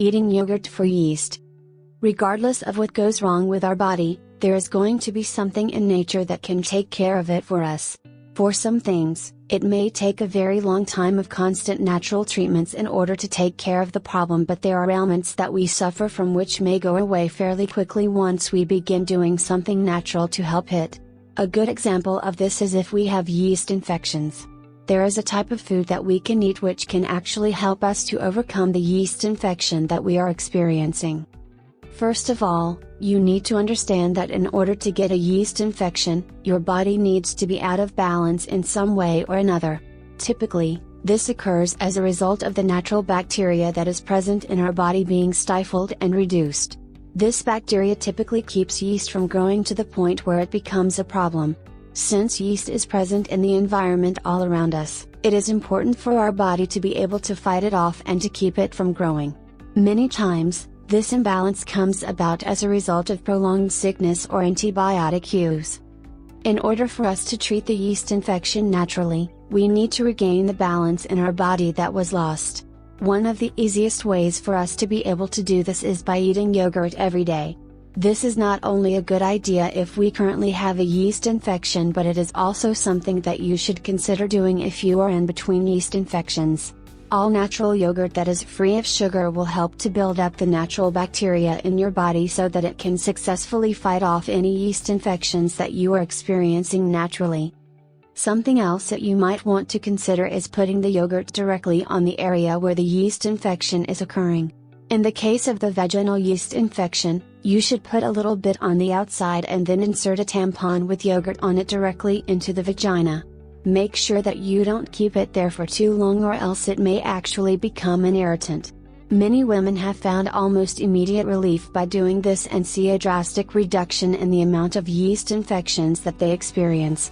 Eating yogurt for yeast. Regardless of what goes wrong with our body, there is going to be something in nature that can take care of it for us. For some things, it may take a very long time of constant natural treatments in order to take care of the problem, but there are ailments that we suffer from which may go away fairly quickly once we begin doing something natural to help it. A good example of this is if we have yeast infections. There is a type of food that we can eat which can actually help us to overcome the yeast infection that we are experiencing. First of all, you need to understand that in order to get a yeast infection, your body needs to be out of balance in some way or another. Typically, this occurs as a result of the natural bacteria that is present in our body being stifled and reduced. This bacteria typically keeps yeast from growing to the point where it becomes a problem. Since yeast is present in the environment all around us, it is important for our body to be able to fight it off and to keep it from growing. Many times, this imbalance comes about as a result of prolonged sickness or antibiotic use. In order for us to treat the yeast infection naturally, we need to regain the balance in our body that was lost. One of the easiest ways for us to be able to do this is by eating yogurt every day. This is not only a good idea if we currently have a yeast infection, but it is also something that you should consider doing if you are in between yeast infections. All natural yogurt that is free of sugar will help to build up the natural bacteria in your body so that it can successfully fight off any yeast infections that you are experiencing naturally. Something else that you might want to consider is putting the yogurt directly on the area where the yeast infection is occurring. In the case of the vaginal yeast infection, you should put a little bit on the outside and then insert a tampon with yogurt on it directly into the vagina. Make sure that you don't keep it there for too long or else it may actually become an irritant. Many women have found almost immediate relief by doing this and see a drastic reduction in the amount of yeast infections that they experience.